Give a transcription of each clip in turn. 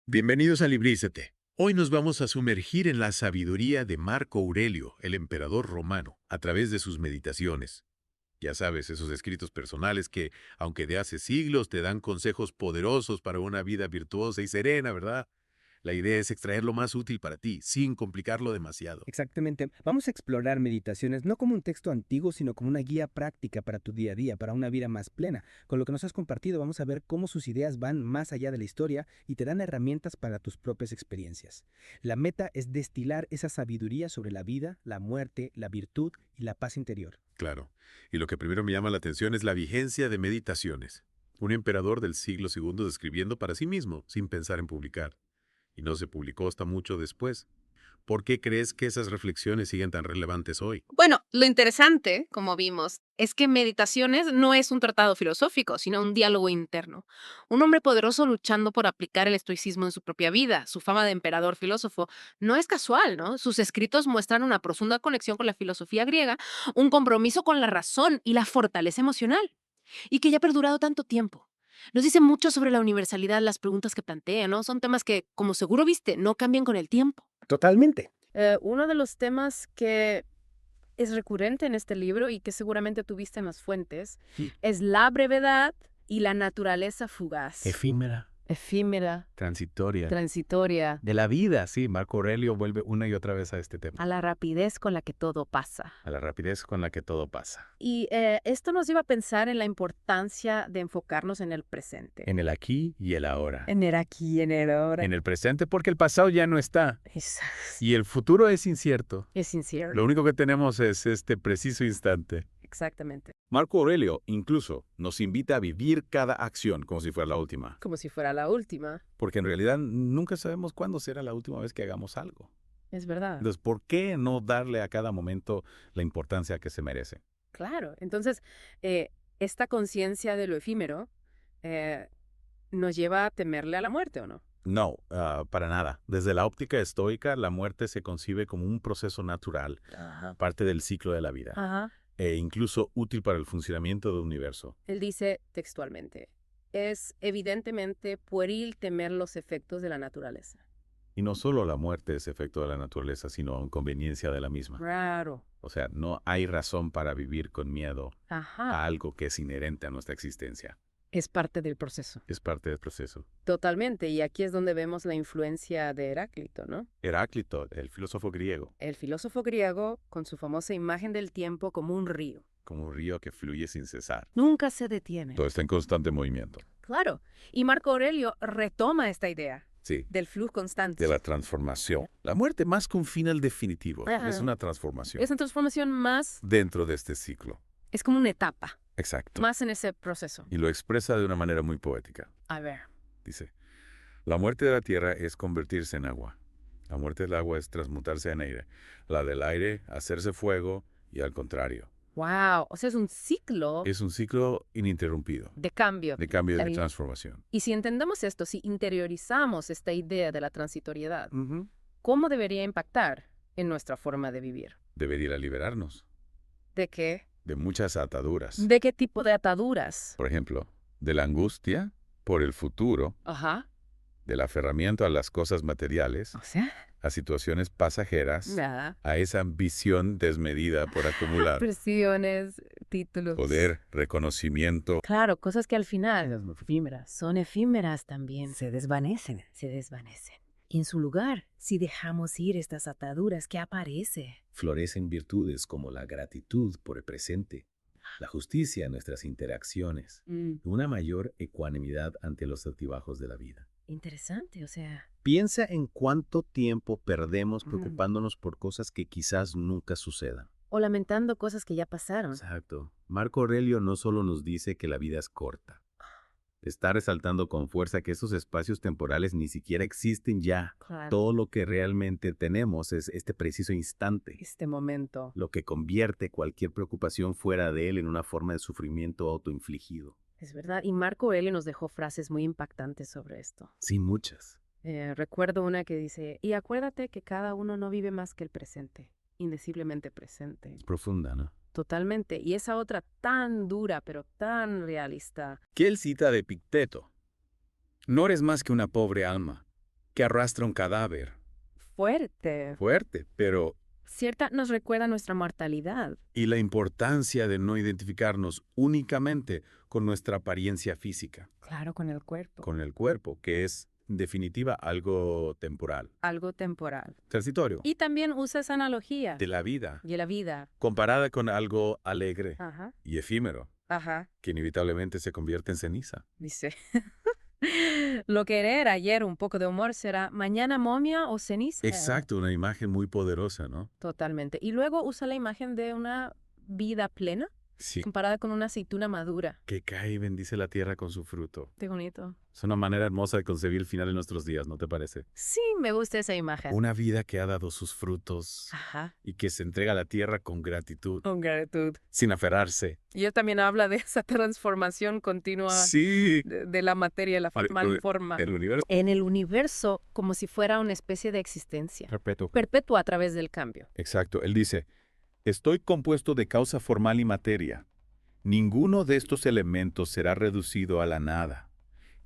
Bienvenidos a Librízate. Hoy nos vamos a sumergir en la sabiduría de Marco Aurelio, el emperador romano, a través de sus meditaciones. Ya sabes, esos escritos personales que, aunque de hace siglos, te dan consejos poderosos para una vida virtuosa y serena, ¿verdad? La idea es extraer lo más útil para ti, sin complicarlo demasiado. Exactamente. Vamos a explorar meditaciones no como un texto antiguo, sino como una guía práctica para tu día a día, para una vida más plena. Con lo que nos has compartido, vamos a ver cómo sus ideas van más allá de la historia y te dan herramientas para tus propias experiencias. La meta es destilar esa sabiduría sobre la vida, la muerte, la virtud y la paz interior. Claro. Y lo que primero me llama la atención es la vigencia de meditaciones. Un emperador del siglo II escribiendo para sí mismo, sin pensar en publicar. Y no se publicó hasta mucho después. ¿Por qué crees que esas reflexiones siguen tan relevantes hoy? Bueno, lo interesante, como vimos, es que Meditaciones no es un tratado filosófico, sino un diálogo interno. Un hombre poderoso luchando por aplicar el estoicismo en su propia vida. Su fama de emperador filósofo no es casual, ¿no? Sus escritos muestran una profunda conexión con la filosofía griega, un compromiso con la razón y la fortaleza emocional, y que ya ha perdurado tanto tiempo. Nos dice mucho sobre la universalidad, las preguntas que plantea, ¿no? Son temas que, como seguro viste, no cambian con el tiempo. Totalmente. Uno de los temas que es recurrente en este libro y que seguramente tuviste en las fuentes, es la brevedad y la naturaleza fugaz. Efímera, Efímera, transitoria. transitoria, De la vida, sí, Marco Aurelio vuelve una y otra vez a este tema, a la rapidez con la que todo pasa. a la rapidez con la que todo pasa, Y esto nos lleva a pensar en la importancia de enfocarnos en el presente. en el aquí y el ahora. En el aquí, en el ahora. En el presente porque el pasado ya no está Es, y el futuro es incierto. es incierto. Lo único que tenemos es este preciso instante. Exactamente. Marco Aurelio incluso nos invita a vivir cada acción como si fuera la última, Como si fuera la última. porque en realidad nunca sabemos cuándo será la última vez que hagamos algo. Es verdad. Entonces, ¿por qué no darle a cada momento la importancia que se merece? Claro. Entonces, esta conciencia de lo efímero eh, nos lleva a temerle a la muerte, ¿o no? No, para nada. Desde la óptica estoica, la muerte se concibe como un proceso natural, Ajá. parte del ciclo de la vida, Ajá. e incluso útil para el funcionamiento del universo. Él dice textualmente, es evidentemente pueril temer los efectos de la naturaleza. Y no solo la muerte es efecto de la naturaleza, sino inconveniencia de la misma. Claro. O sea, no hay razón para vivir con miedo a Ajá. algo que es inherente a nuestra existencia. Es parte del proceso. Es parte del proceso. Totalmente. Y aquí es donde vemos la influencia de Heráclito, ¿no? Heráclito, el filósofo griego, El filósofo griego con su famosa imagen del tiempo como un río. como un río que fluye sin cesar. Nunca se detiene. Todo está en constante movimiento. Claro. Y Marco Aurelio retoma esta idea Sí, del flujo constante. de la transformación. La muerte más que un final definitivo, Ajá. es una transformación Es una transformación más, dentro de este ciclo. es como una etapa, Exacto. más en ese proceso. Y lo expresa de una manera muy poética. A ver. Dice, la muerte de la tierra es convertirse en agua. La muerte del agua es transmutarse en aire. La del aire, hacerse fuego y al contrario. Wow, o sea, es un ciclo Es un ciclo ininterrumpido de cambio. de cambio y de Ahí. transformación. Y si entendemos esto, si interiorizamos esta idea de la transitoriedad, ¿cómo debería impactar en nuestra forma de vivir? Debería liberarnos ¿De qué? de muchas ataduras. ¿De qué tipo de ataduras? Por ejemplo, de la angustia por el futuro, Ajá. del aferramiento a las cosas materiales, O sea, a situaciones pasajeras, nada. a esa ambición desmedida por acumular Presiones, títulos. poder, reconocimiento. Claro, cosas que al final son efímeras también. Se desvanecen. Se desvanecen. Y en su lugar, si dejamos ir estas ataduras, ¿qué aparece? Florecen virtudes como la gratitud por el presente, la justicia en nuestras interacciones, y una mayor ecuanimidad ante los altibajos de la vida. Interesante, o sea, Piensa en cuánto tiempo perdemos Ujú. preocupándonos por cosas que quizás nunca sucedan. O lamentando cosas que ya pasaron. Exacto. Marco Aurelio no solo nos dice que la vida es corta, está resaltando con fuerza que esos espacios temporales ni siquiera existen ya. Claro. Todo lo que realmente tenemos es este preciso instante, Este momento. lo que convierte cualquier preocupación fuera de él en una forma de sufrimiento autoinfligido. Es verdad. Y Marco Aurelio nos dejó frases muy impactantes sobre esto. Sí, muchas. Recuerdo una que dice, y acuérdate que cada uno no vive más que el presente, indeciblemente presente. Es profunda, ¿no? Totalmente. Y esa otra tan dura, pero tan realista. Que él cita de Epicteto. No eres más que una pobre alma. que arrastra un cadáver. Fuerte. Fuerte, pero... Cierta nos recuerda nuestra mortalidad. Y la importancia de no identificarnos únicamente con nuestra apariencia física, Claro, con el cuerpo. con el cuerpo, que es, en definitiva, algo temporal. Algo temporal. Transitorio. Y también usa esa analogía De la vida, de la vida. comparada con algo alegre Ajá, y efímero, ajá, que inevitablemente se convierte en ceniza. dice. Lo que era ayer un poco de humor será mañana momia o ceniza. Exacto, una imagen muy poderosa, ¿no? Totalmente. Y luego usa la imagen de una vida plena Sí. comparada con una aceituna madura. Que cae y bendice la tierra con su fruto. Qué bonito. Es una manera hermosa de concebir el final de nuestros días, ¿no te parece? Sí, me gusta esa imagen. Una vida que ha dado sus frutos Ajá. y que se entrega a la tierra con gratitud, Con gratitud. sin aferrarse. Y él también habla de esa transformación continua Sí. de la materia, la Vale, forma. El universo. En el universo como si fuera una especie de existencia. Perpetuo. Perpetua a través del cambio. Exacto. Él dice, estoy compuesto de causa formal y materia. Ninguno de estos elementos será reducido a la nada.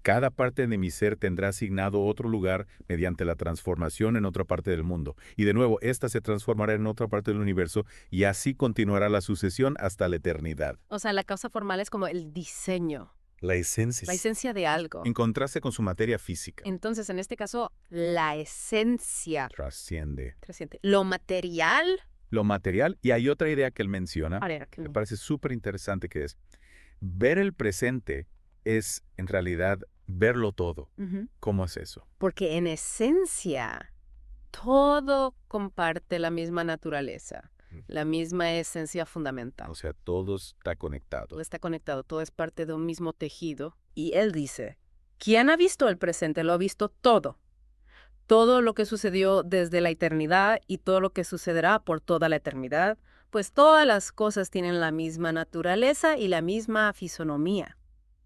Cada parte de mi ser tendrá asignado otro lugar mediante la transformación en otra parte del mundo. Y de nuevo, ésta se transformará en otra parte del universo y así continuará la sucesión hasta la eternidad. O sea, la causa formal es como el diseño, La esencia. la esencia de algo. En contraste con su materia física. Entonces, en este caso, la esencia Trasciende trasciende. Lo material. lo material. Y hay otra idea que él menciona, A ver, me parece súper interesante, que es ver el presente es en realidad verlo todo. Ujú. ¿Cómo es eso? Porque en esencia, todo comparte la misma naturaleza, la misma esencia fundamental. O sea, todo está conectado. Todo está conectado, todo es parte de un mismo tejido. Y él dice, ¿quién ha visto el presente? Lo ha visto todo. Todo lo que sucedió desde la eternidad y todo lo que sucederá por toda la eternidad, pues todas las cosas tienen la misma naturaleza y la misma fisonomía.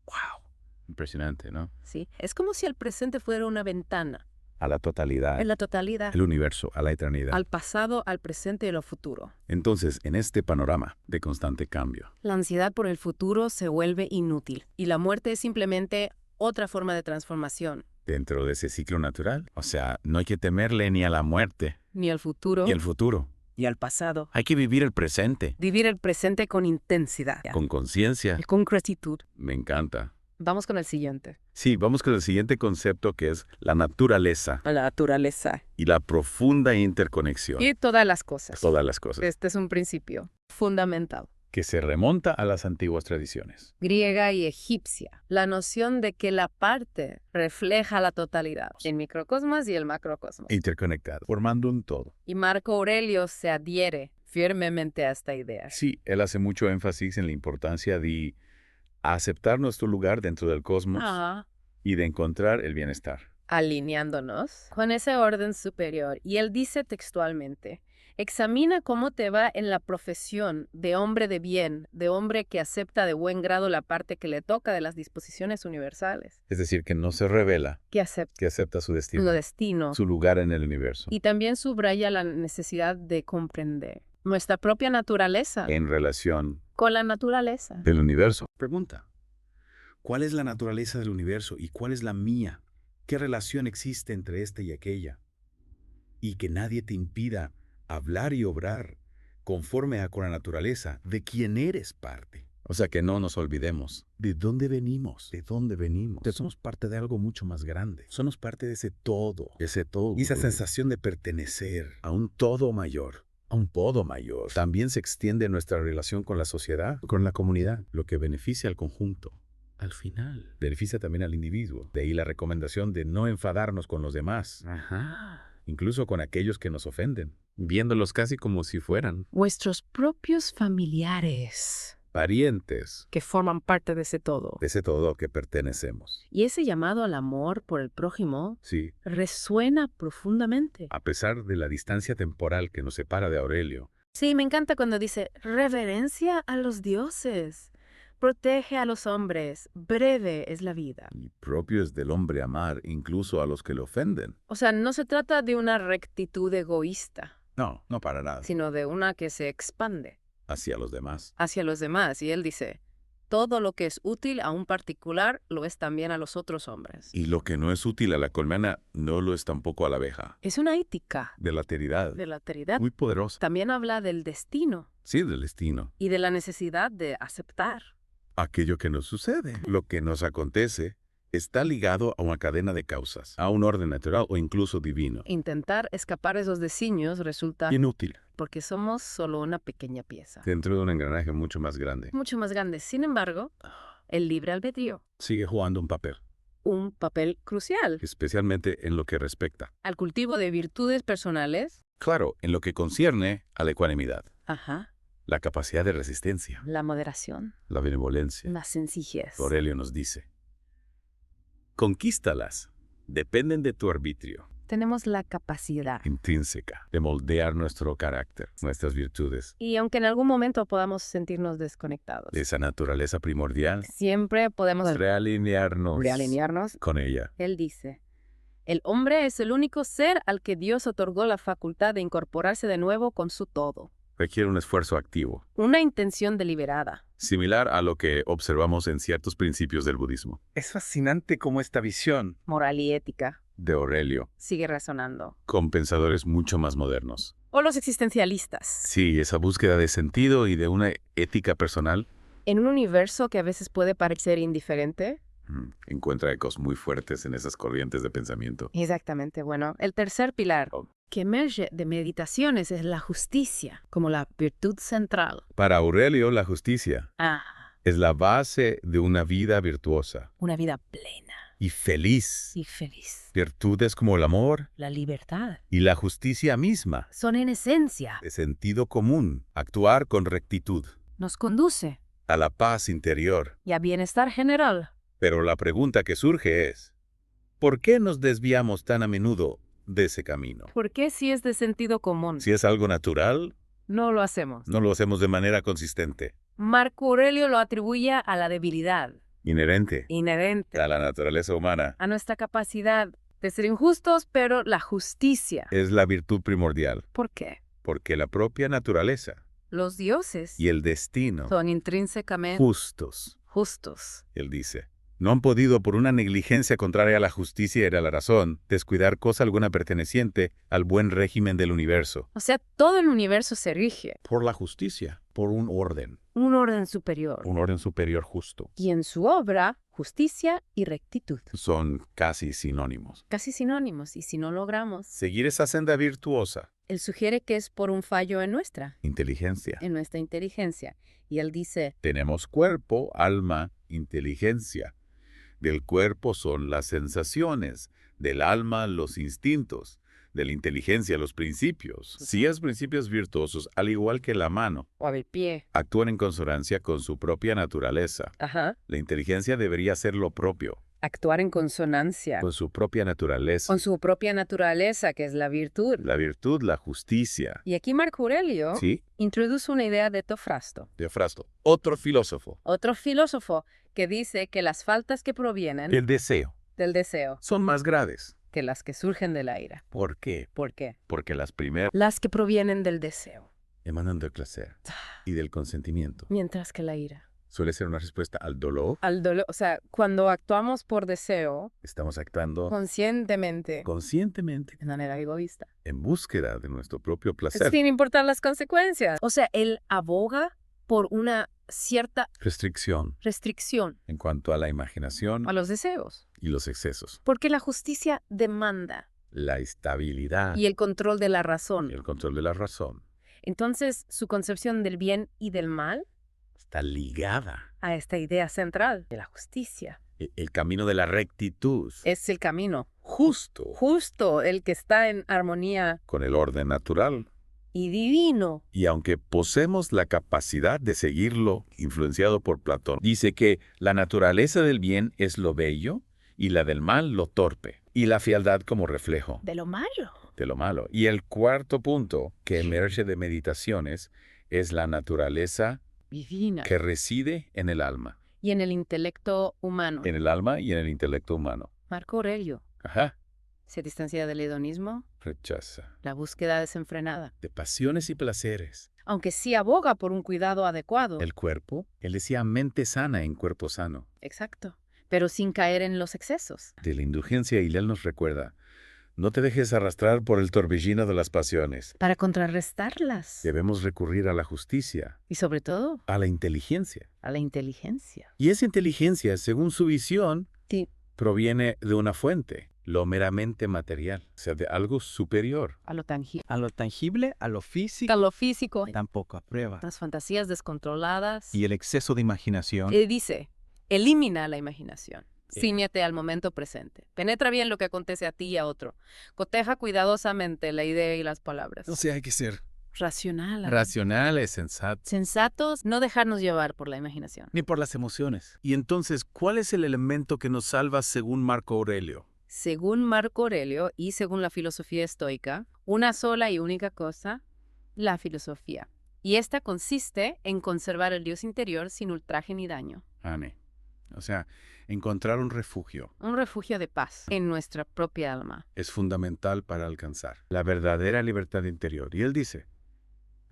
¡Wow! Impresionante, ¿no? ¿Sí? Es como si el presente fuera una ventana, A la totalidad. en la totalidad, El universo, a la eternidad. al pasado, al presente y al futuro. Entonces, en este panorama de constante cambio, La ansiedad por el futuro se vuelve inútil y la muerte es simplemente otra forma de transformación. dentro de ese ciclo natural, o sea, no hay que temerle ni a la muerte, Ni al futuro, ni al futuro. ni al pasado. Hay que vivir el presente, Vivir el presente con intensidad con conciencia. y con gratitud. Me encanta. Vamos con el siguiente. Sí, vamos con el siguiente concepto, que es la naturaleza La naturaleza. y la profunda interconexión. Y todas las cosas. Todas las cosas. Este es un principio fundamental. Que se remonta a las antiguas tradiciones. Griega y egipcia. La noción de que la parte refleja la totalidad. El microcosmos y el macrocosmos. Interconectado, formando un todo. Y Marco Aurelio se adhiere firmemente a esta idea. Sí, él hace mucho énfasis en la importancia de aceptar nuestro lugar dentro del cosmos Ajá. y de encontrar el bienestar. Alineándonos con ese orden superior. Y él dice textualmente, examina cómo te va en la profesión de hombre de bien, de hombre que acepta de buen grado la parte que le toca de las disposiciones universales. Es decir, que no se revela, Que acepta que acepta su destino, su destino. su lugar en el universo, Y también subraya la necesidad de comprender nuestra propia naturaleza en relación con la naturaleza. del universo. Pregunta, ¿cuál es la naturaleza del universo y cuál es la mía? ¿Qué relación existe entre esta y aquella? Y que nadie te impida hablar y obrar conforme a con la naturaleza de quien eres parte. O sea, que no nos olvidemos. ¿De dónde venimos? ¿De dónde venimos? Que somos parte de algo mucho más grande. Somos parte de ese todo. Ese todo. Y esa sensación de pertenecer a un todo mayor. A un todo mayor. También se extiende nuestra relación con la sociedad, con la comunidad, lo que beneficia al conjunto. Al final, beneficia también al individuo. De ahí la recomendación de no enfadarnos con los demás. Ajá. Incluso con aquellos que nos ofenden. Viéndolos casi como si fueran. Vuestros propios familiares Parientes que forman parte de ese todo. de ese todo que pertenecemos. Y ese llamado al amor por el prójimo Sí, resuena profundamente. a pesar de la distancia temporal que nos separa de Aurelio, Sí, me encanta cuando dice reverencia a los dioses. Protege a los hombres. Breve es la vida. y propio es del hombre amar incluso a los que le ofenden. O sea, no se trata de una rectitud egoísta, No, no para nada. sino de una que se expande Hacia los demás. hacia los demás. Y él dice, todo lo que es útil a un particular lo es también a los otros hombres. Y lo que no es útil a la colmena no lo es tampoco a la abeja. Es una ética De la alteridad. de la alteridad. Muy poderosa. También habla del destino Sí, del destino. y de la necesidad de aceptar. Aquello que nos sucede, lo que nos acontece, está ligado a una cadena de causas, a un orden natural o incluso divino. Intentar escapar esos designios resulta Inútil. porque somos solo una pequeña pieza. Dentro de un engranaje mucho más grande. Mucho más grande. Sin embargo, el libre albedrío, Sigue jugando un papel, un papel crucial especialmente en lo que respecta. al cultivo de virtudes personales. Claro, en lo que concierne a la ecuanimidad, Ajá. la capacidad de resistencia, La moderación, la benevolencia. la sencillez. Aurelio nos dice, conquístalas, dependen de tu arbitrio Tenemos la capacidad. intrínseca de moldear nuestro carácter, nuestras virtudes, Y aunque en algún momento podamos sentirnos desconectados, de esa naturaleza primordial, siempre podemos realinearnos con ella. Él dice, el hombre es el único ser al que Dios otorgó la facultad de incorporarse de nuevo con su todo. Requiere un esfuerzo activo, Una intención deliberada. similar a lo que observamos en ciertos principios del budismo. Es fascinante cómo esta visión Moral y ética. De Aurelio, Sigue razonando. con pensadores mucho más modernos. O los existencialistas. Sí, esa búsqueda de sentido y de una ética personal En un universo que a veces puede parecer indiferente. encuentra ecos muy fuertes en esas corrientes de pensamiento. Exactamente. Bueno, el tercer pilar Oh. que emerge de meditaciones es la justicia como la virtud central. Para Aurelio, la justicia Ah, es la base de una vida virtuosa una vida plena y feliz. y feliz. Virtudes como el amor La libertad. y la justicia misma, Son en esencia. de sentido común, actuar con rectitud, Nos conduce a la paz interior. y a bienestar general. Pero la pregunta que surge es, ¿por qué nos desviamos tan a menudo de ese camino? ¿Por qué si es de sentido común? Si es algo natural, No lo hacemos. no lo hacemos de manera consistente, Marco Aurelio lo atribuye a la debilidad inherente inherente a la naturaleza humana. a nuestra capacidad de ser injustos, pero la justicia. Es la virtud primordial, ¿Por qué? porque la propia naturaleza Los dioses y el destino son intrínsecamente justos, justos. él dice. No han podido, por una negligencia contraria a la justicia y a la razón, descuidar cosa alguna perteneciente al buen régimen del universo. O sea, todo el universo se rige. Por la justicia, por un orden Un orden superior. justo. Y en su obra, justicia y rectitud. Son casi sinónimos. Casi sinónimos. Y si no logramos, Seguir esa senda virtuosa, él sugiere que es por un fallo en nuestra inteligencia. inteligencia. Y él dice, Tenemos cuerpo, alma, inteligencia. Del cuerpo son las sensaciones, del alma los instintos, de la inteligencia los principios. Si es principios virtuosos, al igual que la mano, o el pie. actúan en consonancia con su propia naturaleza. Ajá. La inteligencia debería ser lo propio, Actuar en consonancia con su propia naturaleza. con su propia naturaleza, que es la virtud. La virtud, la justicia. Y aquí Marco Aurelio ¿Sí? introduce una idea de Teofrasto, Teofrasto, otro filósofo. otro filósofo que dice que las faltas que provienen El deseo. del deseo Son más graves. que las que surgen de la ira. ¿Por qué? ¿Por qué? Porque las primeras Las que provienen del deseo, emanan del placer y del consentimiento. mientras que la ira. Suele ser una respuesta al dolor. Al dolor, o sea, cuando actuamos por deseo, Estamos actuando conscientemente, conscientemente de manera egoísta, en búsqueda de nuestro propio placer. sin importar las consecuencias. O sea, él aboga por una cierta Restricción restricción en cuanto a la imaginación a los deseos, y los excesos. porque la justicia demanda La estabilidad y el control de la razón. y el control de la razón Entonces, su concepción del bien y del mal está ligada. a esta idea central de la justicia. El camino de la rectitud. Es el camino justo el que está en armonía con el orden natural. y divino. Y aunque poseemos la capacidad de seguirlo, influenciado por Platón, dice que la naturaleza del bien es lo bello y la del mal lo torpe, y la fealdad como reflejo De lo malo. de lo malo. Y el cuarto punto que emerge de meditaciones es la naturaleza Divina. que reside en el alma. Y en el intelecto humano. En el alma y en el intelecto humano. Marco Aurelio Ajá. Se distancia del hedonismo, Rechaza. la búsqueda desenfrenada. De pasiones y placeres. Aunque sí aboga por un cuidado adecuado. El cuerpo, él decía mente sana en cuerpo sano. Exacto. Pero sin caer en los excesos. De la indulgencia, Hillel nos recuerda, no te dejes arrastrar por el torbellino de las pasiones. Para contrarrestarlas. Debemos recurrir a la justicia, Y sobre todo, a la inteligencia. a la inteligencia. Y esa inteligencia, según su visión, Sí. proviene de una fuente, lo meramente material, o sea, de algo superior. A lo tangible. A lo tangible, a lo físico, A lo físico. tampoco aprueba. Las fantasías descontroladas. Y el exceso de imaginación. Dice, elimina la imaginación. Cíñete al momento presente. Penetra bien lo que acontece a ti y a otro. Coteja cuidadosamente la idea y las palabras. O sea, hay que ser Racional. Racionales, sensatos. Sensatos, no dejarnos llevar por la imaginación. Ni por las emociones. Y entonces, ¿cuál es el elemento que nos salva según Marco Aurelio? Según Marco Aurelio y según la filosofía estoica, una sola y única cosa, la filosofía. Y esta consiste en conservar el Dios interior sin ultraje ni daño. Ane. O sea, encontrar un refugio Un refugio de paz en nuestra propia alma. es fundamental para alcanzar la verdadera libertad interior. Y él dice,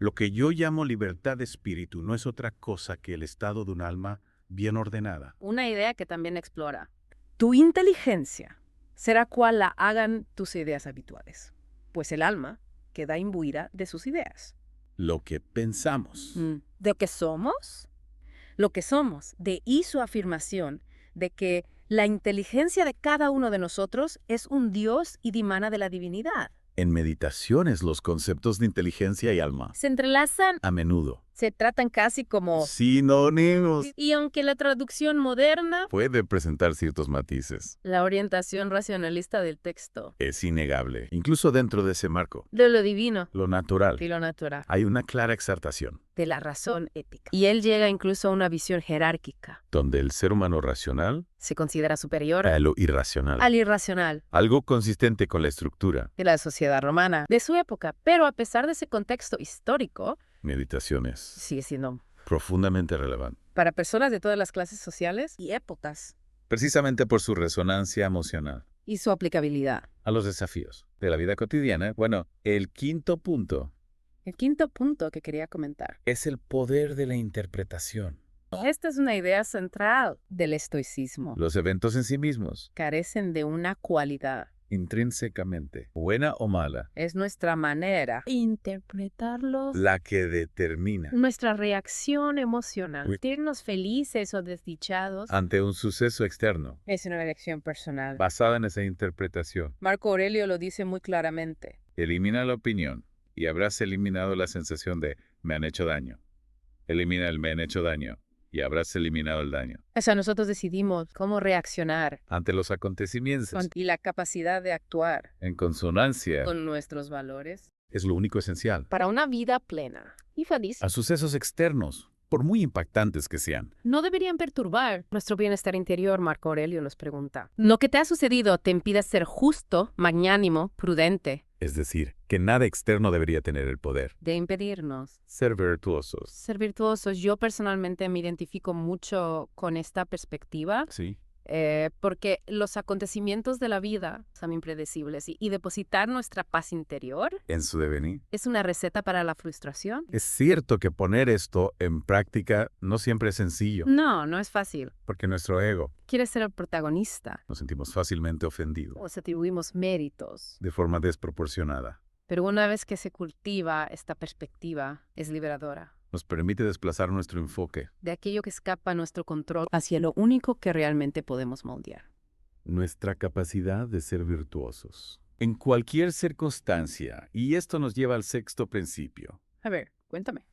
lo que yo llamo libertad de espíritu no es otra cosa que el estado de un alma bien ordenada. Una idea que también explora. Tu inteligencia será cual la hagan tus ideas habituales, pues el alma queda imbuida de sus ideas. Lo que pensamos. ¿De qué somos? Lo que somos, de y su afirmación de que la inteligencia de cada uno de nosotros es un Dios y dimana de la divinidad. En meditaciones los conceptos de inteligencia y alma, Se entrelazan, a menudo, se tratan casi como... sinónimos. Y aunque la traducción moderna, Puede presentar ciertos matices. la orientación racionalista del texto, Es innegable. Incluso dentro de ese marco, de lo divino lo natural, y lo natural, hay una clara exaltación, de la razón ética. Y él llega incluso a una visión jerárquica. donde el ser humano racional Se considera superior a lo irracional. al irracional Algo consistente con la estructura. de la sociedad romana de su época. Pero a pesar de ese contexto histórico, Meditaciones. sigue siendo Profundamente relevante. para personas de todas las clases sociales y épocas, Precisamente por su resonancia emocional y su aplicabilidad. a los desafíos de la vida cotidiana. Bueno, el quinto punto El quinto punto que quería comentar. es el poder de la interpretación. Esta es una idea central del estoicismo. Los eventos en sí mismos, Carecen de una cualidad. intrínsecamente, buena o mala, Es nuestra manera de interpretarlos. la que determina Nuestra reacción emocional. Uy. Sentirnos felices o desdichados ante un suceso externo, es una elección personal. basada en esa interpretación. Marco Aurelio lo dice muy claramente. Elimina la opinión y habrás eliminado la sensación de me han hecho daño. Elimina el me han hecho daño y habrás eliminado el daño. O sea, nosotros decidimos cómo reaccionar Ante los acontecimientos, y la capacidad de actuar en consonancia, con nuestros valores es lo único esencial. para una vida plena y feliz. A sucesos externos, por muy impactantes que sean, No deberían perturbar nuestro bienestar interior, Marco Aurelio nos pregunta. Lo que te ha sucedido te impide ser justo, magnánimo, prudente, es decir, que nada externo debería tener el poder. de impedirnos Ser virtuosos. ser virtuosos. Yo personalmente me identifico mucho con esta perspectiva. Sí. Porque los acontecimientos de la vida son impredecibles y depositar nuestra paz interior En su devenir. es una receta para la frustración. Es cierto que poner esto en práctica no siempre es sencillo, No, no es fácil. porque nuestro ego Quiere ser el protagonista. nos sentimos fácilmente ofendidos, Nos atribuimos méritos. de forma desproporcionada. Pero una vez que se cultiva esta perspectiva, es liberadora. Nos permite desplazar nuestro enfoque, De aquello que escapa a nuestro control hacia lo único que realmente podemos moldear. nuestra capacidad de ser virtuosos. En cualquier circunstancia, y esto nos lleva al sexto principio, A ver, cuéntame.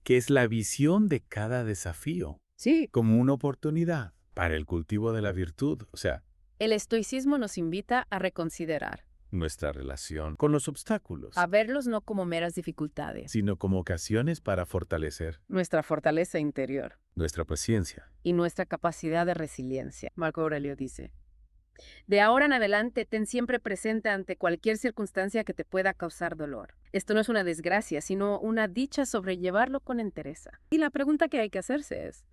que es la visión de cada desafío Sí. como una oportunidad para el cultivo de la virtud, o sea, El estoicismo nos invita a reconsiderar, nuestra relación con los obstáculos, a verlos no como meras dificultades, sino como ocasiones para fortalecer nuestra fortaleza interior nuestra paciencia. y nuestra capacidad de resiliencia. Marco Aurelio dice, de ahora en adelante ten siempre presente ante cualquier circunstancia que te pueda causar dolor. Esto no es una desgracia, sino una dicha sobrellevarlo con entereza. Y la pregunta que hay que hacerse es,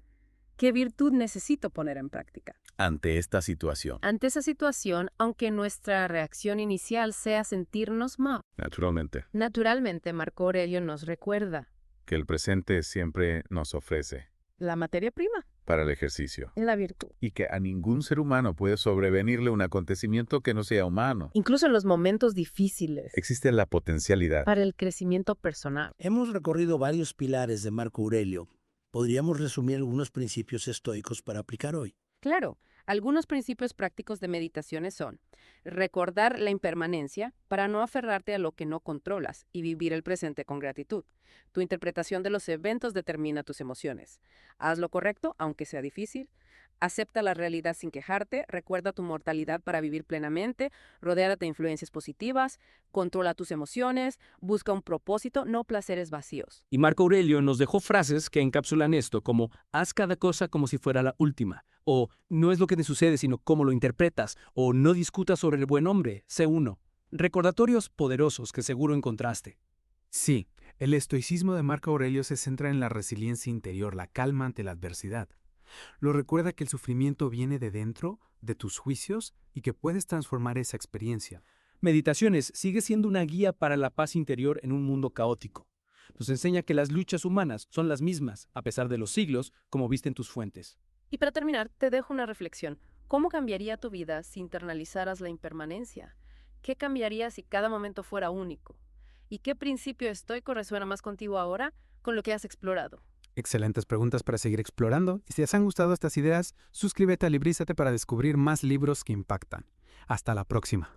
¿Qué virtud necesito poner en práctica? Ante esta situación. Ante esa situación, aunque nuestra reacción inicial sea sentirnos mal, Naturalmente, naturalmente Marco Aurelio nos recuerda que el presente siempre nos ofrece la materia prima, para el ejercicio. la virtud. Y que a ningún ser humano puede sobrevenirle un acontecimiento que no sea humano. Incluso en los momentos difíciles, Existe la potencialidad. para el crecimiento personal. Hemos recorrido varios pilares de Marco Aurelio. Podríamos resumir algunos principios estoicos para aplicar hoy. Claro, algunos principios prácticos de meditaciones son recordar la impermanencia para no aferrarte a lo que no controlas y vivir el presente con gratitud. Tu interpretación de los eventos determina tus emociones. Haz lo correcto, aunque sea difícil. Acepta la realidad sin quejarte, recuerda tu mortalidad para vivir plenamente, rodéate de influencias positivas, controla tus emociones, busca un propósito, no placeres vacíos. Y Marco Aurelio nos dejó frases que encapsulan esto, como haz cada cosa como si fuera la última, o no es lo que te sucede sino cómo lo interpretas, o no discutas sobre el buen hombre, sé uno. Recordatorios poderosos que seguro encontraste. Sí, el estoicismo de Marco Aurelio se centra en la resiliencia interior, la calma ante la adversidad. Lo recuerda que el sufrimiento viene de dentro, de tus juicios, y que puedes transformar esa experiencia. Meditaciones sigue siendo una guía para la paz interior en un mundo caótico. Nos enseña que las luchas humanas son las mismas, a pesar de los siglos, como viste en tus fuentes. Y para terminar, te dejo una reflexión. ¿Cómo cambiaría tu vida si internalizaras la impermanencia? ¿Qué cambiaría si cada momento fuera único? ¿Y qué principio estoico resuena más contigo ahora con lo que has explorado? Excelentes preguntas para seguir explorando, y si les han gustado estas ideas, suscríbete a Librízate para descubrir más libros que impactan. Hasta la próxima.